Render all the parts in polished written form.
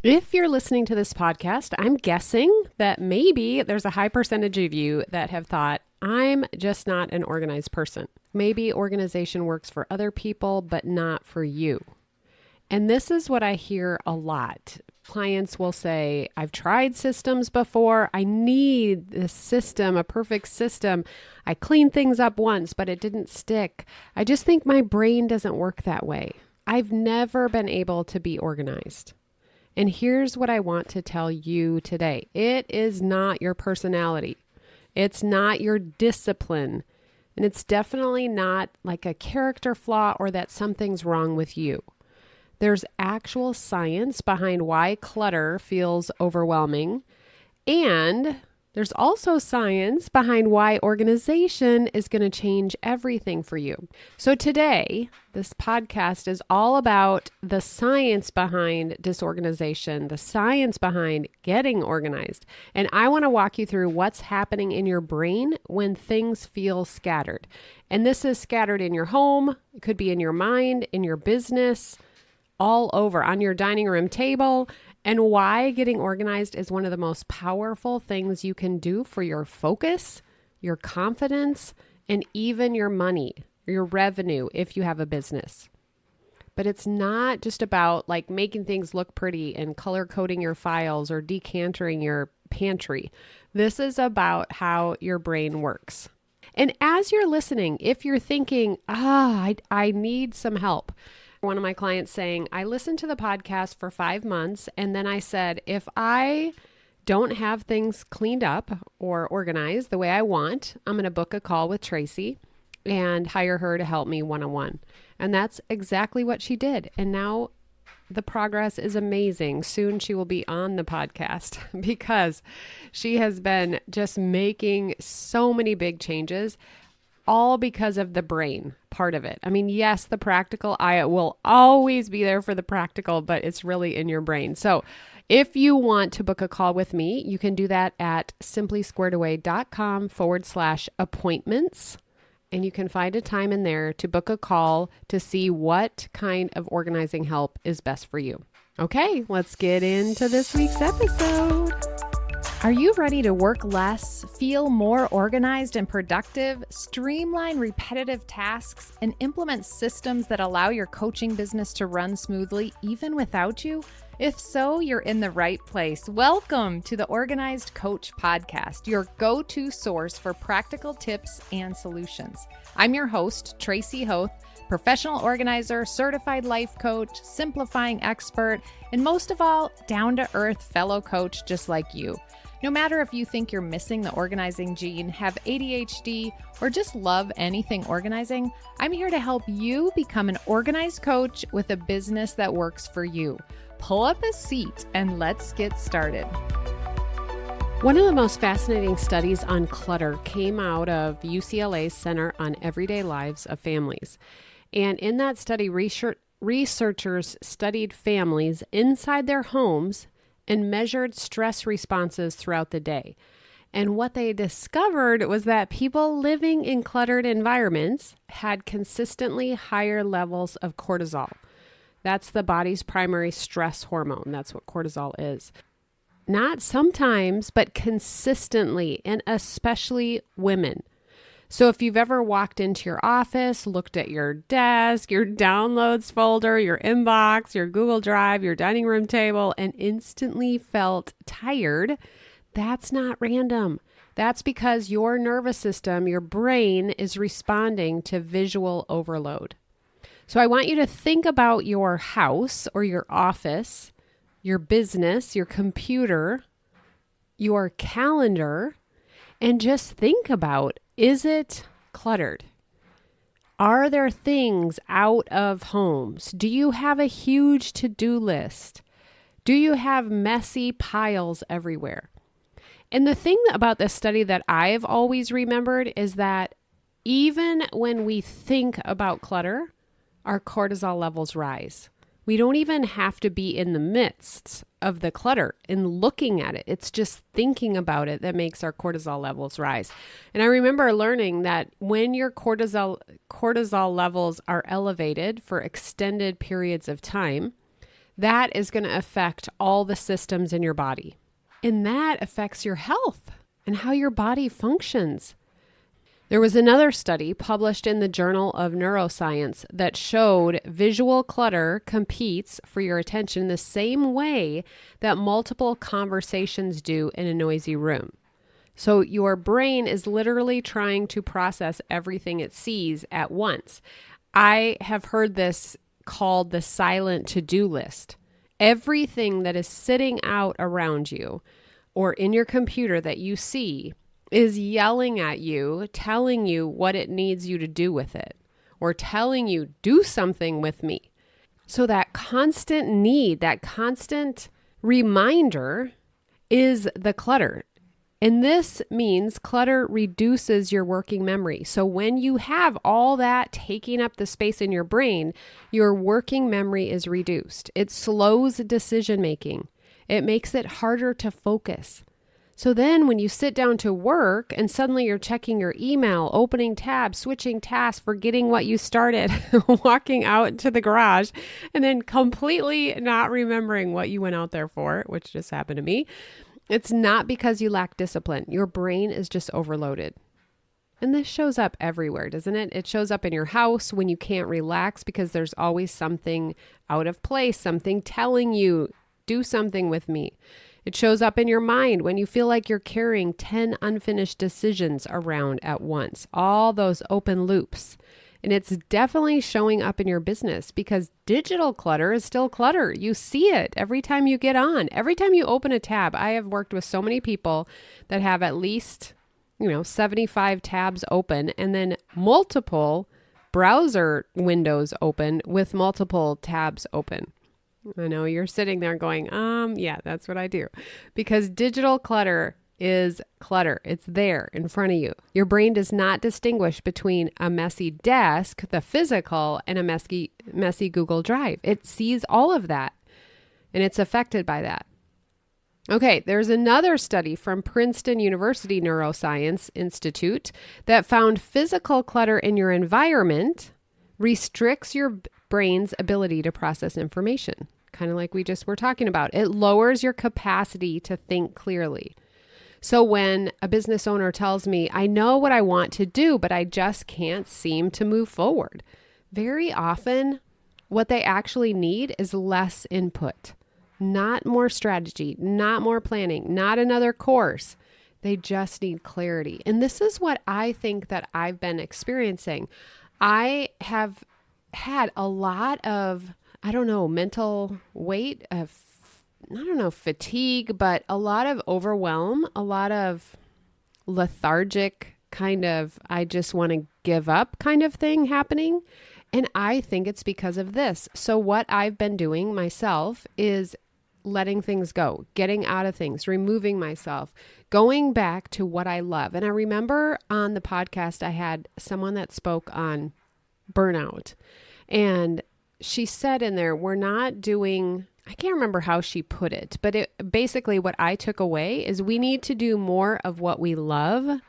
If you're listening to this podcast, I'm guessing that maybe there's a high percentage of you that have thought, I'm just not an organized person. Maybe organization works for other people, but not for you. And this is what I hear a lot. Clients will say, I've tried systems before. I need this system, a perfect system. I cleaned things up once, but it didn't stick. I just think my brain doesn't work that way. I've never been able to be organized. And here's what I want to tell you today. It is not your personality. It's not your discipline. And it's definitely not like a character flaw or that something's wrong with you. There's actual science behind why clutter feels overwhelming. And there's also science behind why organization is going to change everything for you. So today, this podcast is all about the science behind disorganization, the science behind getting organized. And I want to walk you through what's happening in your brain when things feel scattered. And this is scattered in your home. It could be in your mind, in your business, all over, on your dining room table, and why getting organized is one of the most powerful things you can do for your focus, your confidence, and even your money, your revenue if you have a business. But it's not just about like making things look pretty and color coding your files or decantering your pantry. This is about how your brain works. And as you're listening, if you're thinking, I need some help. One of my clients saying, I listened to the podcast for 5 months, and then I said, if I don't have things cleaned up or organized the way I want, I'm going to book a call with Tracy and hire her to help me one-on-one. And that's exactly what she did. And now the progress is amazing. Soon she will be on the podcast because she has been just making so many big changes, all because of the brain part of it. I mean, yes, the practical, I will always be there for the practical, but it's really in your brain. So if you want to book a call with me, you can do that at simplysquaredaway.com/appointments. And you can find a time in there to book a call to see what kind of organizing help is best for you. Okay, let's get into this week's episode. Are you ready to work less, feel more organized and productive, streamline repetitive tasks, and implement systems that allow your coaching business to run smoothly even without you? If so, you're in the right place. Welcome to the Organized Coach Podcast, your go-to source for practical tips and solutions. I'm your host, Tracy Hoth, professional organizer, certified life coach, simplifying expert, and most of all, down-to-earth fellow coach just like you. No matter if you think you're missing the organizing gene, have ADHD, or just love anything organizing, I'm here to help you become an organized coach with a business that works for you. Pull up a seat and let's get started. One of the most fascinating studies on clutter came out of UCLA's Center on Everyday Lives of Families. And in that study, researchers studied families inside their homes and measured stress responses throughout the day. And what they discovered was that people living in cluttered environments had consistently higher levels of cortisol. That's the body's primary stress hormone. That's what cortisol is. Not sometimes, but consistently, and especially women. So if you've ever walked into your office, looked at your desk, your downloads folder, your inbox, your Google Drive, your dining room table, and instantly felt tired, that's not random. That's because your nervous system, your brain, is responding to visual overload. So I want you to think about your house or your office, your business, your computer, your calendar, and just think about, is it cluttered? Are there things out of homes? Do you have a huge to-do list? Do you have messy piles everywhere? And the thing about this study that I've always remembered is that even when we think about clutter, our cortisol levels rise. We don't even have to be in the midst of the clutter and looking at it. It's just thinking about it that makes our cortisol levels rise. And I remember learning that when your cortisol levels are elevated for extended periods of time, that is going to affect all the systems in your body. And that affects your health and how your body functions. There was another study published in the Journal of Neuroscience that showed visual clutter competes for your attention the same way that multiple conversations do in a noisy room. So your brain is literally trying to process everything it sees at once. I have heard this called the silent to-do list. Everything that is sitting out around you or in your computer that you see is yelling at you, telling you what it needs you to do with it, or telling you, do something with me. So that constant need, that constant reminder is the clutter. And this means clutter reduces your working memory. So when you have all that taking up the space in your brain, your working memory is reduced. It slows decision making. It makes it harder to focus. So then when you sit down to work and suddenly you're checking your email, opening tabs, switching tasks, forgetting what you started, walking out to the garage, and then completely not remembering what you went out there for, which just happened to me, it's not because you lack discipline. Your brain is just overloaded. And this shows up everywhere, doesn't it? It shows up in your house when you can't relax because there's always something out of place, something telling you, do something with me. It shows up in your mind when you feel like you're carrying 10 unfinished decisions around at once, all those open loops. And it's definitely showing up in your business because digital clutter is still clutter. You see it every time you get on, every time you open a tab. I have worked with so many people that have at least, 75 tabs open and then multiple browser windows open with multiple tabs open. I know you're sitting there going, yeah, that's what I do. Because digital clutter is clutter. It's there in front of you. Your brain does not distinguish between a messy desk, the physical, and a messy Google Drive. It sees all of that, and it's affected by that. Okay, there's another study from Princeton University Neuroscience Institute that found physical clutter in your environment restricts your brain's ability to process information. Kind of like we just were talking about. It lowers your capacity to think clearly. So when a business owner tells me, I know what I want to do, but I just can't seem to move forward, very often what they actually need is less input, not more strategy, not more planning, not another course. They just need clarity. And this is what I think that I've been experiencing. I have had a lot of, mental weight of, fatigue, but a lot of overwhelm, a lot of lethargic kind of, I just want to give up kind of thing happening. And I think it's because of this. So what I've been doing myself is letting things go, getting out of things, removing myself, going back to what I love. And I remember on the podcast, I had someone that spoke on burnout. And she said in there, we're not doing, I can't remember how she put it, but basically what I took away is we need to do more of what we love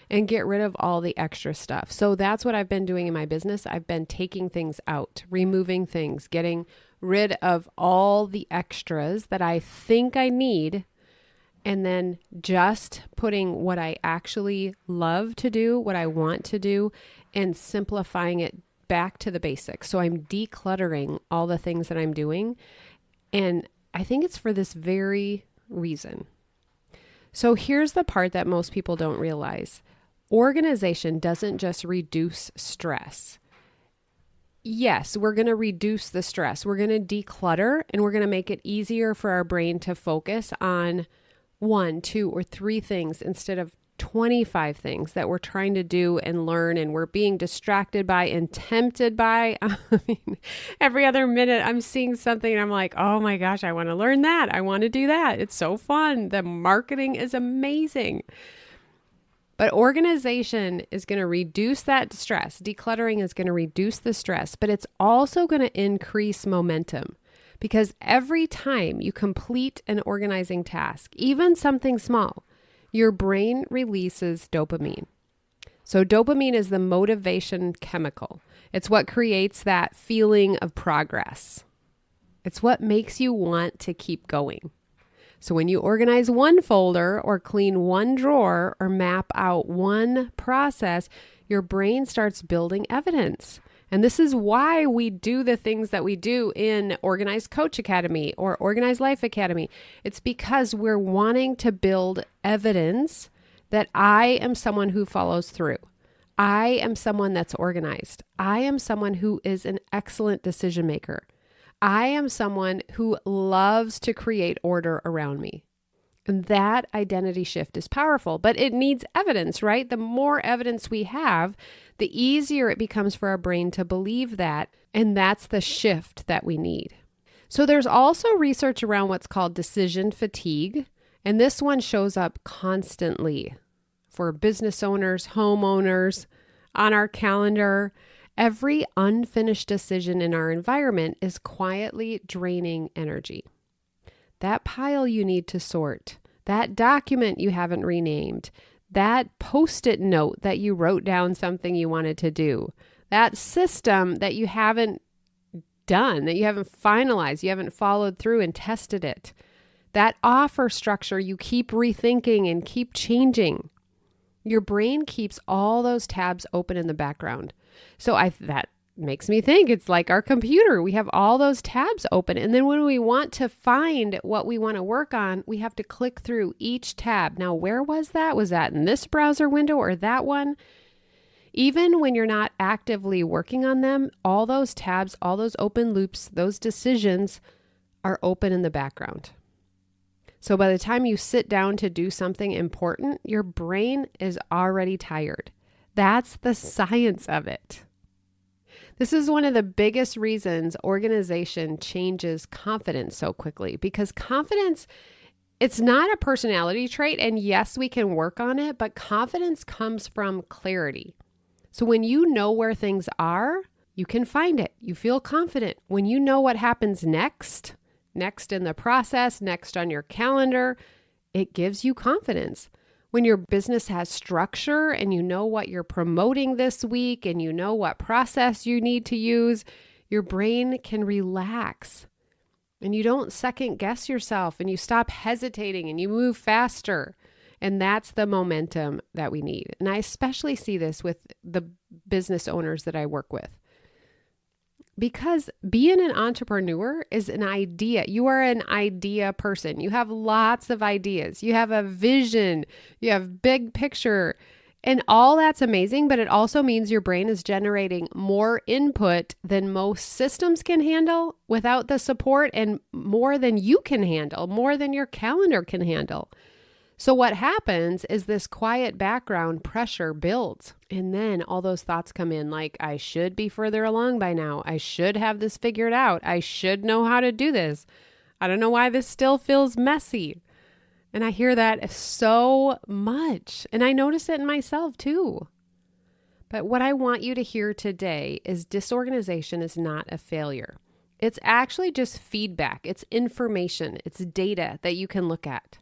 and get rid of all the extra stuff. So that's what I've been doing in my business. I've been taking things out, removing things, getting rid of all the extras that I think I need, and then just putting what I actually love to do, what I want to do, and simplifying it back to the basics. So I'm decluttering all the things that I'm doing. And I think it's for this very reason. So here's the part that most people don't realize. Organization doesn't just reduce stress. Yes, we're going to reduce the stress. We're going to declutter and we're going to make it easier for our brain to focus on 1, 2, or 3 things instead of 25 things that we're trying to do and learn, and we're being distracted by and tempted by. I mean, every other minute I'm seeing something and I'm like, oh my gosh, I want to learn that. I want to do that. It's so fun. The marketing is amazing. But organization is going to reduce that stress. Decluttering is going to reduce the stress, but it's also going to increase momentum. Because every time you complete an organizing task, even something small, your brain releases dopamine. So dopamine is the motivation chemical. It's what creates that feeling of progress. It's what makes you want to keep going. So when you organize one folder or clean one drawer or map out one process, your brain starts building evidence. And this is why we do the things that we do in Organized Coach Academy or Organized Life Academy. It's because we're wanting to build evidence that I am someone who follows through. I am someone that's organized. I am someone who is an excellent decision maker. I am someone who loves to create order around me. And that identity shift is powerful, but it needs evidence, right? The more evidence we have, the easier it becomes for our brain to believe that. And that's the shift that we need. So there's also research around what's called decision fatigue. And this one shows up constantly for business owners, homeowners, on our calendar. Every unfinished decision in our environment is quietly draining energy. That pile you need to sort, that document you haven't renamed, that Post-it note that you wrote down something you wanted to do, that system that you haven't done, that you haven't finalized, you haven't followed through and tested it, that offer structure you keep rethinking and keep changing. Your brain keeps all those tabs open in the background. So that makes me think it's like our computer. We have all those tabs open. And then when we want to find what we want to work on, we have to click through each tab. Now, where was that? Was that in this browser window or that one? Even when you're not actively working on them, all those tabs, all those open loops, those decisions are open in the background. So by the time you sit down to do something important, your brain is already tired. That's the science of it. This is one of the biggest reasons organization changes confidence so quickly, because confidence, it's not a personality trait, and yes, we can work on it, but confidence comes from clarity. So when you know where things are, you can find it. You feel confident. When you know what happens next in the process, next on your calendar, it gives you confidence. When your business has structure and you know what you're promoting this week and you know what process you need to use, your brain can relax and you don't second guess yourself and you stop hesitating and you move faster. And that's the momentum that we need. And I especially see this with the business owners that I work with. Because being an entrepreneur is an idea. You are an idea person. You have lots of ideas. You have a vision. You have big picture. And all that's amazing, but it also means your brain is generating more input than most systems can handle without the support, and more than you can handle, more than your calendar can handle. So what happens is this quiet background pressure builds, and then all those thoughts come in like, I should be further along by now. I should have this figured out. I should know how to do this. I don't know why this still feels messy. And I hear that so much, and I notice it in myself too. But what I want you to hear today is disorganization is not a failure. It's actually just feedback. It's information. It's data that you can look at.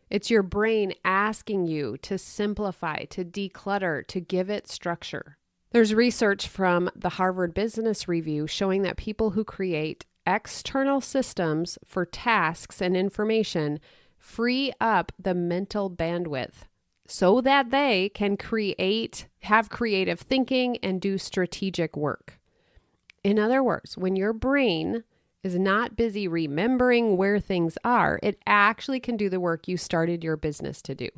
It's your brain asking you to simplify, to declutter, to give it structure. There's research from the Harvard Business Review showing that people who create external systems for tasks and information free up the mental bandwidth so that they can have creative thinking and do strategic work. In other words, when your brain is not busy remembering where things are, it actually can do the work you started your business to do.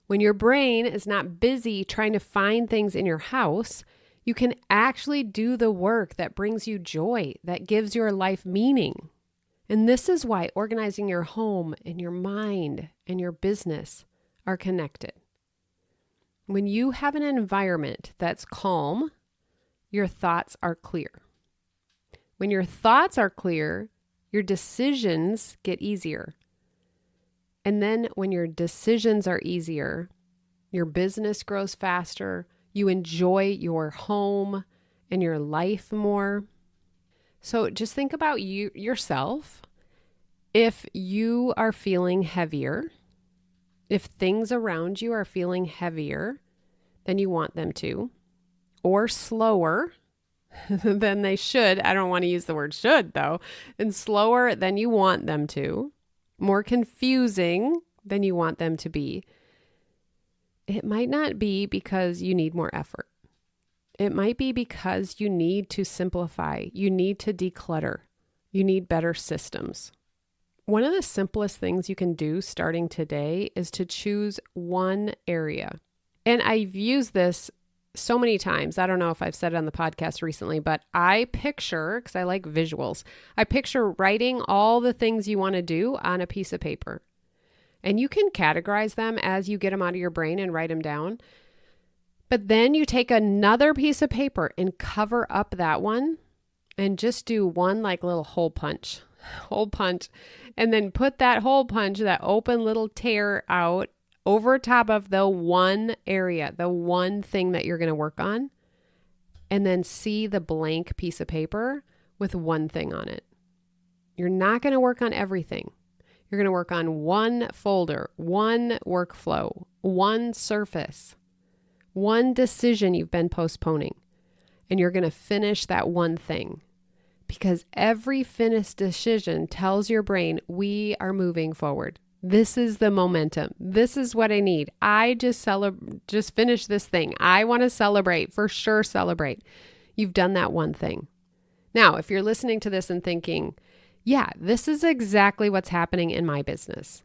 When your brain is not busy trying to find things in your house, you can actually do the work that brings you joy, that gives your life meaning. And this is why organizing your home and your mind and your business are connected. When you have an environment that's calm, your thoughts are clear. When your thoughts are clear, your decisions get easier. And then when your decisions are easier, your business grows faster, you enjoy your home and your life more. So just think about yourself. If you are feeling heavier, if things around you are feeling heavier than you want them to, or slower, than they should. I don't want to use the word should though. And slower than you want them to. More confusing than you want them to be. It might not be because you need more effort. It might be because you need to simplify. You need to declutter. You need better systems. One of the simplest things you can do starting today is to choose one area. And I've used this so many times. I don't know if I've said it on the podcast recently, but I picture, because I like visuals, I picture writing all the things you want to do on a piece of paper. And you can categorize them as you get them out of your brain and write them down. But then you take another piece of paper and cover up that one and just do one like little hole punch, and then put that hole punch, that open little tear out over top of the one area, the one thing that you're going to work on, and then see the blank piece of paper with one thing on it. You're not going to work on everything. You're going to work on one folder, one workflow, one surface, one decision you've been postponing, and you're going to finish that one thing. Because every finished decision tells your brain, we are moving forward. This is the momentum. This is what I need. I just finished this thing. I want to celebrate, for sure celebrate. You've done that one thing. Now, if you're listening to this and thinking, yeah, this is exactly what's happening in my business,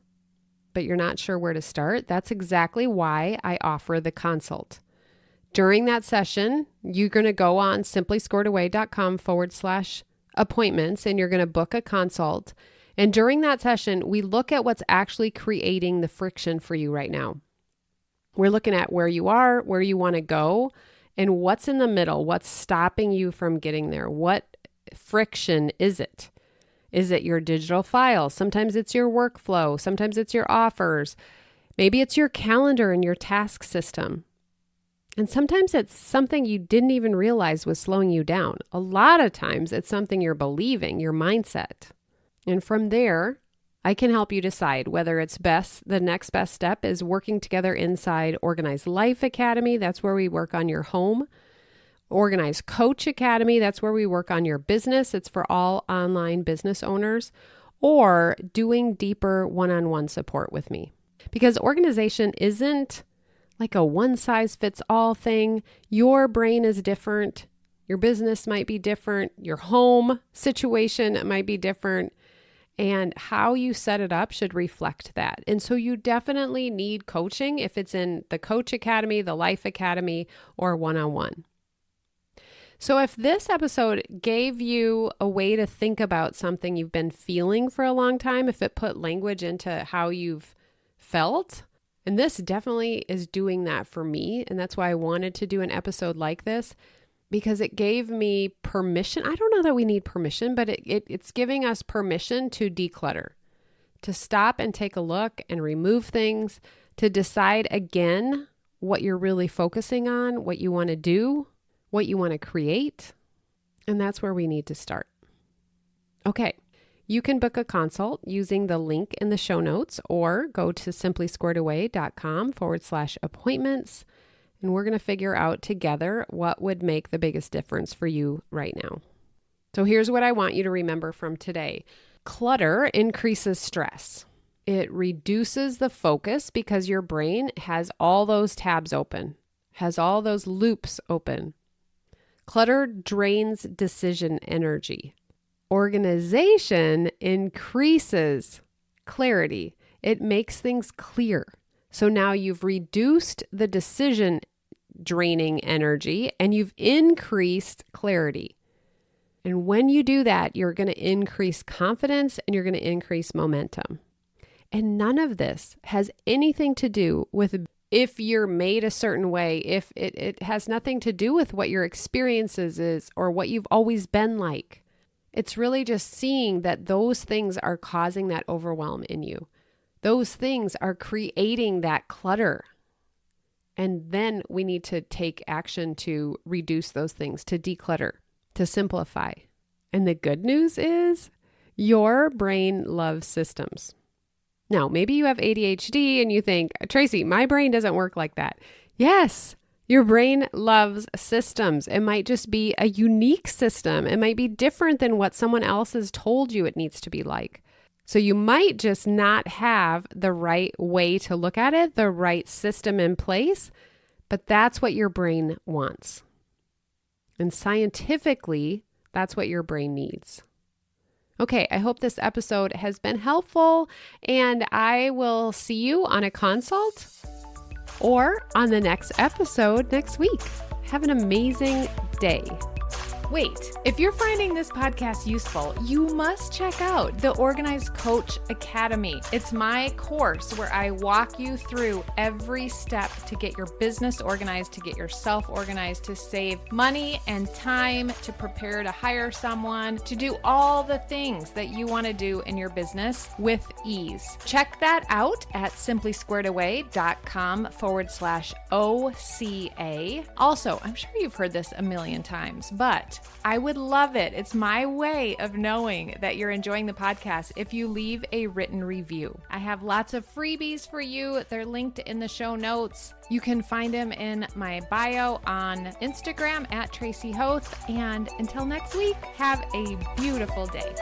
but you're not sure where to start, that's exactly why I offer the consult. During that session, you're going to go on simplyscoredaway.com/appointments and you're going to book a consult. And during that session, we look at what's actually creating the friction for you right now. We're looking at where you are, where you want to go, and what's in the middle, what's stopping you from getting there. What friction is it? Is it your digital files? Sometimes it's your workflow. Sometimes it's your offers. Maybe it's your calendar and your task system. And sometimes it's something you didn't even realize was slowing you down. A lot of times it's something you're believing, your mindset. And from there, I can help you decide whether it's best. The next best step is working together inside Organized Life Academy. That's where we work on your home. Organized Coach Academy. That's where we work on your business. It's for all online business owners. Or doing deeper one-on-one support with me. Because organization isn't like a one-size-fits-all thing. Your brain is different. Your business might be different. Your home situation might be different. And how you set it up should reflect that. And so you definitely need coaching if it's in the Coach Academy, the Life Academy, or one-on-one. So if this episode gave you a way to think about something you've been feeling for a long time, if it put language into how you've felt, and this definitely is doing that for me. And that's why I wanted to do an episode like this, because it gave me permission. I don't know that we need permission, but it's giving us permission to declutter, to stop and take a look and remove things, to decide again what you're really focusing on, what you want to do, what you want to create. And that's where we need to start. Okay. You can book a consult using the link in the show notes or go to simplyscoredaway.com/appointments. And we're going to figure out together what would make the biggest difference for you right now. So here's what I want you to remember from today. Clutter increases stress. It reduces the focus because your brain has all those tabs open, has all those loops open. Clutter drains decision energy. Organization increases clarity. It makes things clear. So now you've reduced the decision draining energy and you've increased clarity. And when you do that, you're going to increase confidence and you're going to increase momentum. And none of this has anything to do with if you're made a certain way, if it has nothing to do with what your experiences is or what you've always been like. It's really just seeing that those things are causing that overwhelm in you. Those things are creating that clutter. And then we need to take action to reduce those things, to declutter, to simplify. And the good news is your brain loves systems. Now, maybe you have ADHD and you think, Tracy, my brain doesn't work like that. Yes, Your brain loves systems. It might just be a unique system. It might be different than what someone else has told you it needs to be like. So you might just not have the right way to look at it, the right system in place, but that's what your brain wants. And scientifically, that's what your brain needs. Okay, I hope this episode has been helpful, and I will see you on a consult or on the next episode next week. Have an amazing day. Wait, if you're finding this podcast useful, you must check out the Organized Coach Academy. It's my course where I walk you through every step to get your business organized, to get yourself organized, to save money and time, to prepare to hire someone, to do all the things that you want to do in your business with ease. Check that out at simplysquaredaway.com/OCA. Also, I'm sure you've heard this a million times, but I would love it. It's my way of knowing that you're enjoying the podcast if you leave a written review. I have lots of freebies for you. They're linked in the show notes. You can find them in my bio on Instagram at Tracy Hoth. And until next week, have a beautiful day.